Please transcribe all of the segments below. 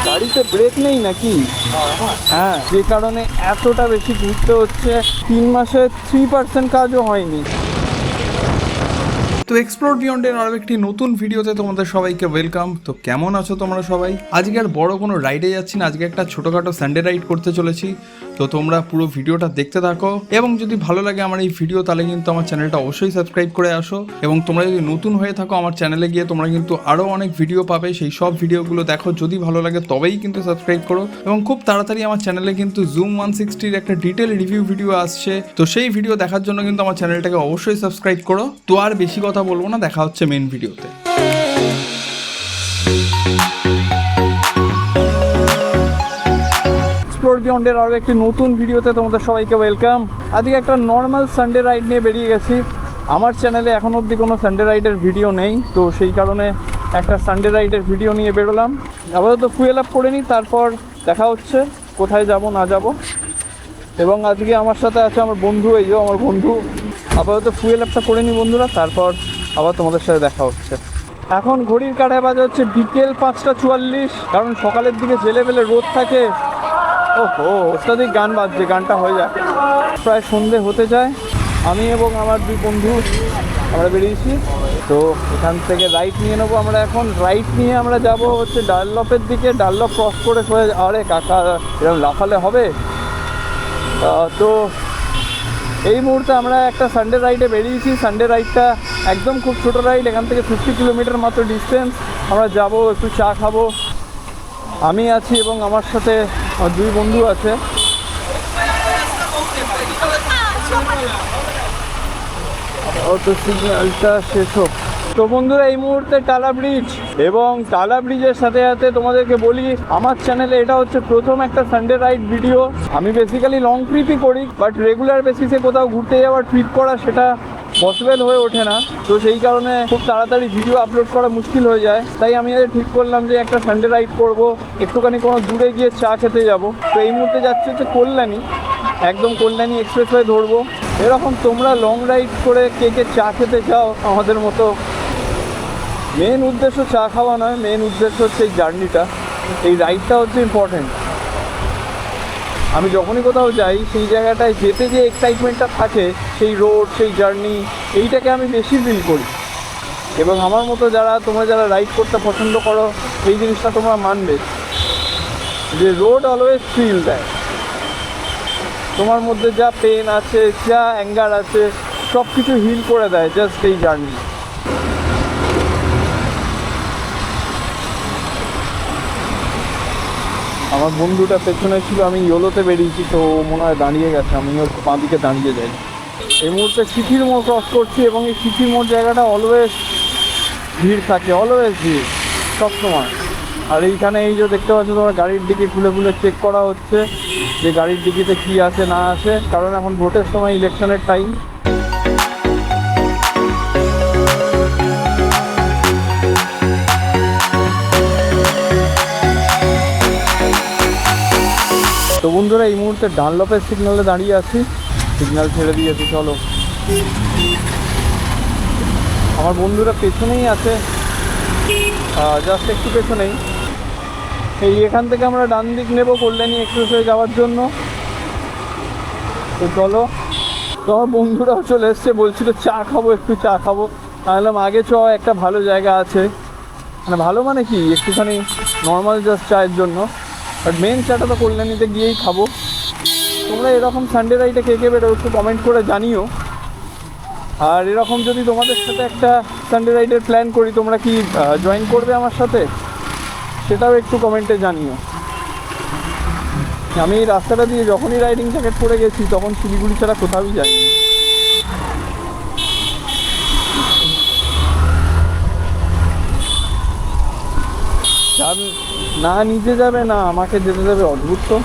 গাড়িতে ব্রেক নেই নাকি? হ্যাঁ, যে কারণে এতটা বেশি ঘুরতে হচ্ছে। 3 মাসে 3% কাজও হয়নি। তো এক্সপ্লোর বিয়ন্ডের আরও একটি নতুন ভিডিওতে তোমাদের সবাইকে ওয়েলকাম। তো কেমন আছো তোমরা সবাই? আজকে আর বড় কোনো রাইডে যাচ্ছি না, আজকে একটা ছোটোখাটো সানডে রাইড করতে চলেছি। তো তোমরা পুরো ভিডিওটা দেখতে থাকো, এবং যদি ভালো লাগে আমার এই ভিডিও তাহলে কিন্তু আমার চ্যানেলটা অবশ্যই সাবস্ক্রাইব করে আসো। এবং তোমরা যদি নতুন হয়ে থাকো আমার চ্যানেলে গিয়ে তোমরা কিন্তু আরও অনেক ভিডিও পাবে, সেই সব ভিডিওগুলো দেখো। যদি ভালো লাগে তবেই কিন্তু সাবস্ক্রাইব করো। এবং খুব তাড়াতাড়ি আমার চ্যানেলে কিন্তু জুম 160-র একটা ডিটেল রিভিউ ভিডিও আসছে, তো সেই ভিডিও দেখার জন্য কিন্তু আমার চ্যানেলটাকে অবশ্যই সাবস্ক্রাইব করো। তো আর বেশি কথা বলবো না, দেখা হচ্ছে মেন ভিডিওতে। এক্সপ্লোর বিয়ন্ডের আরও একটি নতুন ভিডিওতে তোমাদের সবাইকে ওয়েলকাম। আজকে একটা নর্মাল সানডে রাইড নিয়ে বেরিয়ে গেছি। আমার চ্যানেলে এখন অবধি কোনো সানডে রাইডের ভিডিও নেই, তো সেই কারণে একটা সানডে রাইডের ভিডিও নিয়ে বেরোলাম। আপাতত ফুয়েল আপ করে নিই, তারপর দেখা হচ্ছে কোথায় যাব না যাব। এবং আজকে আমার সাথে আছে আমার বন্ধু, এই যে আমার বন্ধু। আপাতত ফুয়েল আপটা করে নিই বন্ধুরা, তারপর আবার তোমাদের সাথে দেখা হচ্ছে। এখন ঘড়ির কাঁটায় বাজে হচ্ছে বিকেল 5:44, কারণ সকালের দিকে ঝেলেবেলে রোদ থাকে। ওহো, অত্যাধিক গান বাজছে, গানটা হয়ে যায়। প্রায় সন্ধে হতে যায়। আমি এবং আমার দুই বন্ধু আমরা বেরিয়েছি। তো এখান থেকে রাইট নিয়ে নেবো আমরা। এখন রাইট নিয়ে আমরা যাব হচ্ছে ডানলপের দিকে। ডানলপ ক্রস করে সোজা। আরে কাকা, এরকম লাফালে হবে? তো এই মুহূর্তে আমরা একটা সানডে রাইডে বেরিয়েছি। সানডে রাইডটা একদম খুব ছোটো রাইড, এখান থেকে 50 কিলোমিটার মাত্র ডিস্টেন্স। আমরা যাব, একটু চা খাবো। আমি আছি এবং আমার সাথে আমার দুই বন্ধু আছে। তো সিগন্যালটা শেষ হোক। তো বন্ধুরা, এই মুহূর্তে টালা ব্রিজ, এবং টালা ব্রিজের সাথে সাথে তোমাদেরকে বলি আমার চ্যানেলে এটা হচ্ছে প্রথম একটা সানডে রাইড ভিডিও। আমি বেসিক্যালি লং ট্রিপই করি, বাট রেগুলার বেসিসে কোথাও ঘুরতে যাওয়ার ট্রিপ করা সেটা পসিবল হয়ে ওঠে না। তো সেই কারণে খুব তাড়াতাড়ি ভিডিও আপলোড করা মুশকিল হয়ে যায়। তাই আমি ঠিক করলাম যে একটা সানডে রাইড করব, একটুখানি কোনো দূরে গিয়ে চা খেতে যাব। তো এই মুহূর্তে যাচ্ছি হচ্ছে কল্যাণী, একদম কল্যাণী এক্সপ্রেসওয়ে ধরবো। এরকম তোমরা লং রাইড করে কে কে চা খেতে চাও আমাদের মতো? মেন উদ্দেশ্য চা খাওয়া নয়, মেন উদ্দেশ্য হচ্ছে এই জার্নিটা, এই রাইডটা হচ্ছে ইম্পর্টেন্ট। আমি যখনই কোথাও যাই সেই জায়গাটায় যেতে যে এক্সাইটমেন্টটা থাকে, সেই রোড, সেই জার্নি, এইটাকে আমি বেশি ফিল করি। এবং আমার মতো তোমরা যারা রাইড করতে পছন্দ করো, এই জিনিসটা তোমরা মানবে যে রোড অলওয়েজ ফিল দেয়। তোমার মধ্যে যা পেন আছে, যা অ্যাঙ্গার আছে, সব কিছু হিল করে দেয় জাস্ট এই জার্নি। আমার বন্ধুটা পেছনে ছিল, আমি ইয়োলোতে বেরিয়েছি, তো মনে হয় দাঁড়িয়ে গেছে। আমিও বাঁ দিকে দাঁড়িয়ে যাই। এই মুহূর্তে সিটির মোড় ক্রস করছি, এবং এই সিটির মোড় জায়গাটা অলওয়েজ ভিড় থাকে, অলওয়েজ ভিড় সবসময়। আর এইখানে এই যে দেখতে পাচ্ছ তোমার, গাড়ির দিকে খুলে খুলে চেক করা হচ্ছে যে গাড়ির দিকেতে কী আছে না আছে, কারণ এখন ভোটের সময়, ইলেকশনের টাইম। তো বন্ধুরা, এই মুহূর্তে ডানলপের সিগন্যালে দাঁড়িয়ে আছি, সিগন্যাল ছেড়ে দিয়েছি, চলো। আমার বন্ধুরা পেছনেই আছে, জাস্ট একটু পেছনেই। এই এখান থেকে আমরা ডান দিক নেব কল্যাণী এক্সপ্রেসওয়ে যাওয়ার জন্য। তো চলো। তো আমার বন্ধুরাও চলে এসছে, বলছিল চা খাবো, একটু চা খাবো। বললাম আগে চ, একটা ভালো জায়গা আছে, মানে ভালো মানে কি, একটুখানি নর্মাল জাস্ট চায়ের জন্য, বাট মেন চাটা তো কল্যাণীতে গিয়েই খাবো। তোমরা এরকম সানডে রাইডে কে কে বেরো একটু কমেন্ট করে জানিও। আর এরকম যদি তোমাদের সাথে একটা সানডে রাইডের প্ল্যান করি, তোমরা কি জয়েন করবে আমার সাথে, সেটাও একটু কমেন্টে জানিও। আমি এই রাস্তাটা দিয়ে যখনই রাইডিং জ্যাকেট পরে গেছি, তখন শিলিগুড়ি ছাড়া কোথাওই যাইনি। না নিজে যাবে না আমাকে যেতে যাবে, অদ্ভুত তো।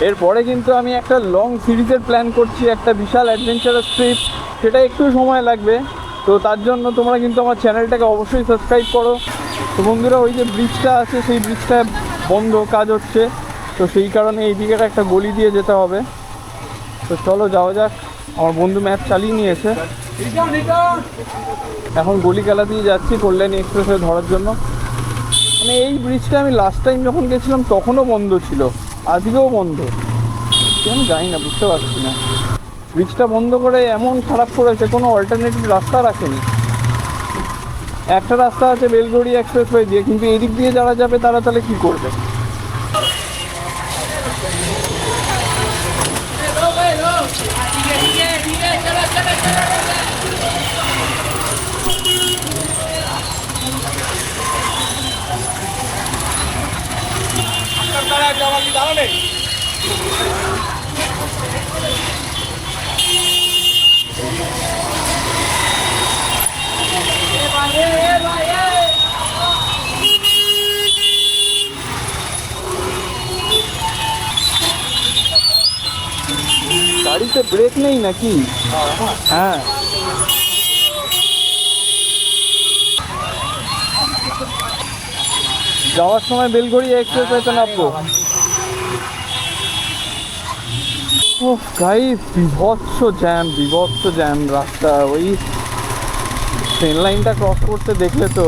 এরপরে কিন্তু আমি একটা লং সিরিজের প্ল্যান করছি, একটা বিশাল অ্যাডভেঞ্চারাস ট্রিপ, সেটা একটু সময় লাগবে। তো তার জন্য তোমরা কিন্তু আমার চ্যানেলটাকে অবশ্যই সাবস্ক্রাইব করো। তো বন্ধুরা, ওই যে ব্রিজটা আছে, সেই ব্রিজটা বন্ধ, কাজ হচ্ছে, তো সেই কারণে এই দিকের একটা গলি দিয়ে যেতে হবে। তো চলো যাওয়া যাক। আমার বন্ধু ম্যাপ চালিয়ে নিয়েছে, এখন গলি কালা দিয়ে যাচ্ছি কল্যাণী এক্সপ্রেসওয়ে ধরার জন্য। মানে এই ব্রিজটা আমি লাস্ট টাইম যখন গেছিলাম তখনও বন্ধ ছিল, আজকেও বন্ধ। আমি জানি না, বুঝতে পারছি না। ব্রিজটা বন্ধ করে এমন খারাপ করেছে, কোনো অল্টারনেটিভ রাস্তা রাখেনি। একটা রাস্তা আছে বেলঘড়ি এক্সপ্রেসওয়ে দিয়ে, কিন্তু এদিক দিয়ে যারা যাবে তারা তাহলে কী করবে? গাড়িতে ব্রেক নেই নাকি? হ্যাঁ, যাওয়ার সময় বেলঘড়ি এক্সপ্রেসওয়েতে নামবো। ও গাইস, বিভৎস জ্যাম রাস্তা। ওই ট্রেন লাইনটা ক্রস করতে দেখলে তো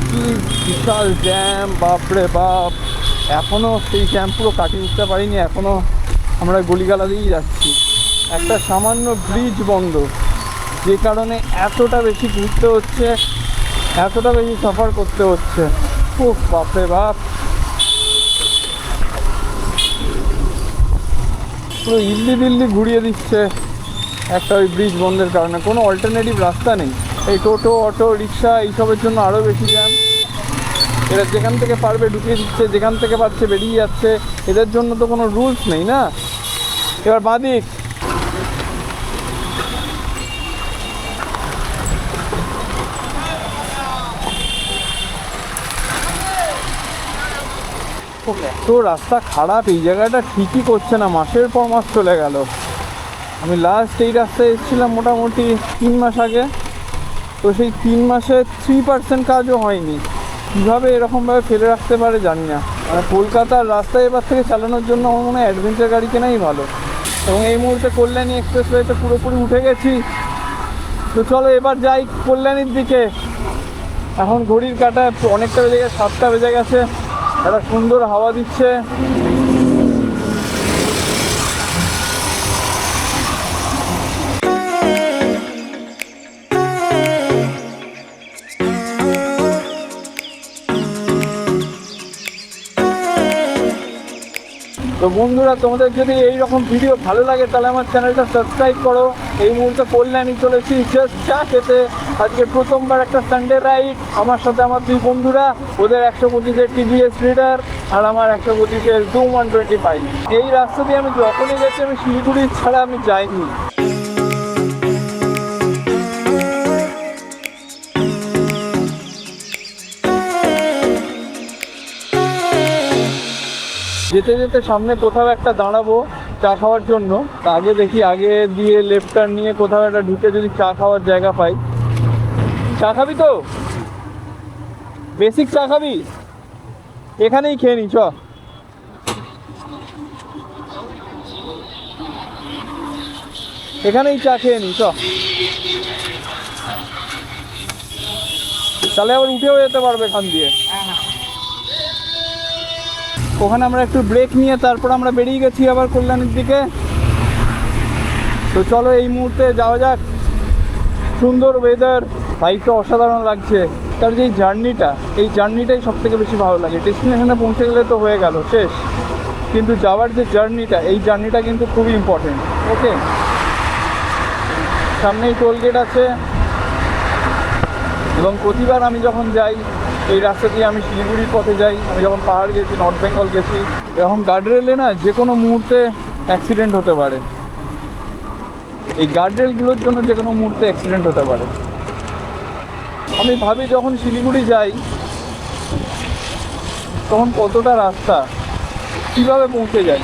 কি বিশাল জ্যাম, বাপরে বাপ। এখনও সেই জ্যাম পুরো কাটিয়ে উঠতে পারিনি, এখনও আমরা গলিগালা দিয়েই যাচ্ছি। একটা সামান্য ব্রিজ বন্ধ, যে কারণে এতটা বেশি ঘুরতে হচ্ছে, এতটা বেশি সাফার করতে হচ্ছে। ও বাপরে বাপ, পুরো দিল্লি ঘুরিয়ে দিচ্ছে একটা ওই ব্রিজ বন্ধের কারণে। কোনো অল্টারনেটিভ রাস্তা নেই। এই টোটো, অটো, রিক্সা এইসবের জন্য আরও বেশি জ্যাম। এরা যেখান থেকে পারবে ঢুকিয়ে দিচ্ছে, যেখান থেকে পারছে বেরিয়ে যাচ্ছে। এদের জন্য তো কোনো রুলস নেই না। এবার বাদিক, এত রাস্তা খারাপ, এই জায়গাটা ঠিকই করছে না। মাসের পর মাস চলে গেল। আমি লাস্ট এই রাস্তায় এসেছিলাম মোটামুটি 3 মাস আগে, তো সেই 3 মাসে 3% কাজও হয়নি। কীভাবে এরকমভাবে ফেলে রাখতে পারে জানি না। মানে কলকাতার রাস্তায় এবার থেকে চালানোর জন্য আমার মনে হয় অ্যাডভেঞ্চার গাড়ি কেনাই ভালো। এবং এই মুহূর্তে কল্যাণী এক্সপ্রেসওয়েতে পুরোপুরি উঠে গেছি। তো চলো এবার যাই কল্যাণীর দিকে। এখন ঘড়ির কাঁটায় অনেকটা বেজে গেছে, 7টা বেজে গেছে। একটা সুন্দর হাওয়া দিচ্ছে। তো বন্ধুরা, তোমাদের যদি এইরকম ভিডিও ভালো লাগে তাহলে আমার চ্যানেলটা সাবস্ক্রাইব করো। এই মুহূর্তে কল্যাণী চলেছি জাস্ট চা খেতে। আজকে প্রথমবার একটা সানডে রাইড। আমার সাথে আমার 2 বন্ধুরা, ওদের 125-এর টিভিএস রিডার আর আমার 125-এর Zoom 125। এই রাস্তা দিয়ে আমি যখনই গেছি, আমি শিলিগুড়ি ছাড়া আমি যাইনি। যেতে যেতে সামনে কোথাও একটা দাঁড়াবো চা খাওয়ার জন্য। আগে দেখি, আগে দিয়ে লেফট টার্ন নিয়ে কোথাও একটা ঢুকে যদি চা খাওয়ার জায়গা পাই। চা খাবি তো? বেসিক চা খাবি? এখানেই খেয়ে নি, চ। এখানেই চা খেয়ে নি, চ। তাহলে আবার উঠেও যেতে পারবে এখান দিয়ে। ওখানে আমরা একটু ব্রেক নিয়ে তারপর আমরা বেরিয়ে গেছি আবার কল্যাণীর দিকে। তো চলো এই মুহূর্তে যাওয়া যাক। সুন্দর ওয়েদার, বাইকটা অসাধারণ লাগছে। তার যে এই জার্নিটাই সব থেকে বেশি ভালো লাগে। ডেস্টিনেশনে পৌঁছে গেলে তো হয়ে গেল, শেষ। কিন্তু যাওয়ার যে এই জার্নিটা কিন্তু খুবই ইম্পর্টেন্ট। ওকে, সামনেই টোল গেট আছে। এবং প্রতিবার আমি যখন যাই এই রাস্তা দিয়ে, আমি শিলিগুড়ির পথে যাই, আমি যখন পাহাড় গেছি, নর্থ বেঙ্গল গেছি, এরকম গার্ডরেলে না যে কোনো মুহূর্তে অ্যাক্সিডেন্ট হতে পারে। এই গার্ডরেলগুলোর জন্য যে কোনো মুহূর্তে অ্যাক্সিডেন্ট হতে পারে। আমি ভাবি যখন শিলিগুড়ি যাই তখন কতটা রাস্তা, কীভাবে পৌঁছে যাই।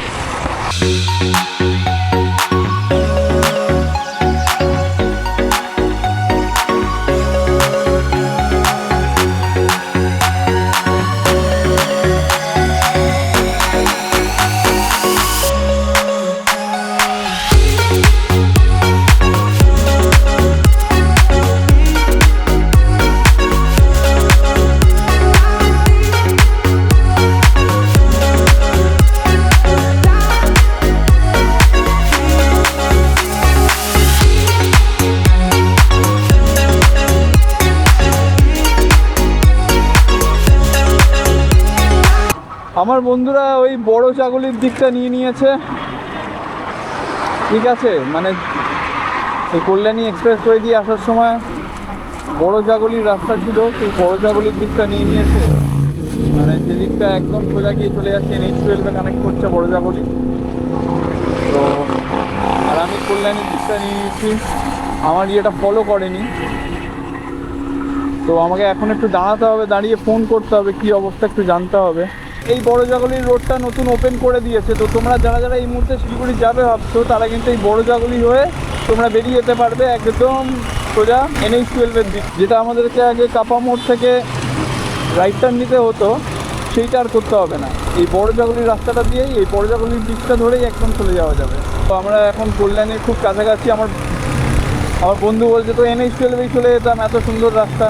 আমার বন্ধুরা ওই বড় চাগুলির দিকটা নিয়ে নিয়েছে, ঠিক আছে, মানে এই কল্যাণী এক্সপ্রেসওয়ে দিয়ে আসার সময় বড় চাগুলির রাস্তা ছিল, সেই বড় চাগুলির দিকটা নিয়ে নিয়েছে, মানে যেদিকটা একদম সোজা গিয়ে চলে যাচ্ছে NH-12 কানেক্ট করছে বড় চাগুলি। তো আর আমি কল্যাণীর দিকটা নিয়ে নিয়েছি, আমার ইয়েটা ফলো করেনি। তো আমাকে এখন একটু দাঁড়াতে হবে, দাঁড়িয়ে ফোন করতে হবে, কী অবস্থা একটু জানতে হবে। এই বড় জাগুলির রোডটা নতুন ওপেন করে দিয়েছে, তো তোমরা যারা যারা এই মুহূর্তে শিলিগুড়ি যাবে ভাবছো তারা কিন্তু এই বড় জাগুলি হয়ে তোমরা বেরিয়ে যেতে পারবে একদম সোজা NH-12 দিক। যেটা আমাদেরকে আগে কাপা মোড় থেকে রাইট টার্ন নিতে হতো, সেইটা আর করতে হবে না। এই বড় জাগুলির রাস্তাটা দিয়েই, এই বড় জাগুলির দিকটা ধরেই একদম চলে যাওয়া যাবে। তো আমরা এখন কল্যাণীর খুব কাছাকাছি। আমার বন্ধু বলছে তো NH-12 চলে যেতাম, এত সুন্দর রাস্তা।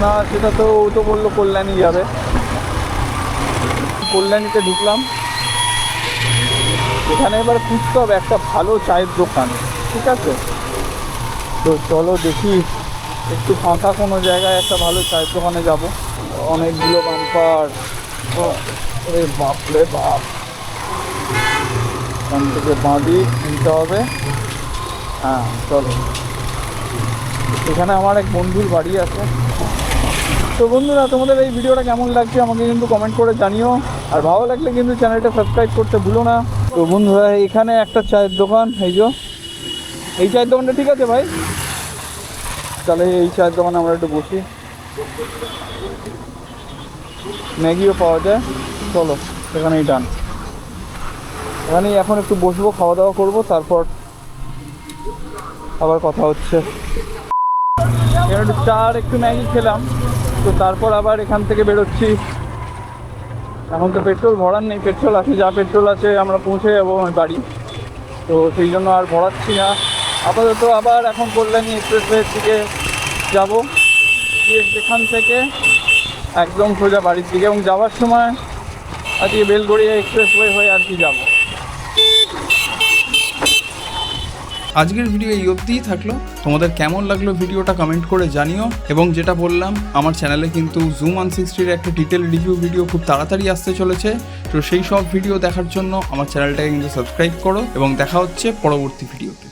না, সেটা তো ও তো বললো কল্যাণী যাবে। কল্যাণীতে ঢুকলাম, এখানে এবার খুঁজতে হবে একটা ভালো চায়ের দোকান, ঠিক আছে। তো চলো দেখি একটু ফাঁকা কোনো জায়গায় একটা ভালো চায়ের দোকানে যাব। অনেকগুলো বাম্পার, বাপরে বাপ, এখান থেকে বাঁধি নিতে হবে। হ্যাঁ চলো, এখানে আমার এক বন্ধুর বাড়ি আছে। তো বন্ধুরা, তোমাদের এই ভিডিওটা কেমন লাগছে আমাকে কিন্তু কমেন্ট করে জানিও, আর ভালো লাগলে কিন্তু চ্যানেলটা সাবস্ক্রাইব করতে ভুলো না। তো বন্ধুরা, এখানে একটা চায়ের দোকান, এই চায়ের দোকানটা ঠিক আছে ভাই, তাহলে এই চায়ের দোকানে আমরা একটু বসি, ম্যাগিও পাওয়া যায়। চলো এখানেই ডান, এখানেই এখন একটু বসবো, খাওয়া দাওয়া করবো, তারপর আবার কথা হচ্ছে। একটু চা আর একটু ম্যাগি খেলাম, তো তারপর আবার এখান থেকে বেরোচ্ছি। এখন তো পেট্রোল ভরার নেই, পেট্রোল আছে, যা পেট্রোল আছে আমরা পৌঁছে যাবো আমার বাড়ি, তো সেই জন্য আর ভরাচ্ছি না আপাতত। আবার এখন কল্যাণী এক্সপ্রেসওয়ের দিকে যাবো, সেখান থেকে একদম সোজা বাড়ির দিকে, এবং যাওয়ার সময় আজকে বেলগড়িয়া এক্সপ্রেসওয়ে হয়ে আর কি যাবো। আজকের ভিডিও এই অবধিই থাকলো। তোমাদের কেমন লাগলো ভিডিওটা কমেন্ট করে জানিও, এবং যেটা বললাম, আমার চ্যানেলে কিন্তু জুম 160 একটা ডিটেল রিভিউ ভিডিও খুব তাড়াতাড়ি আসতে চলেছে। তো সেই সব ভিডিও দেখার জন্য আমার চ্যানেলটাকে কিন্তু সাবস্ক্রাইব করো, এবং দেখা হচ্ছে পরবর্তী ভিডিওতে।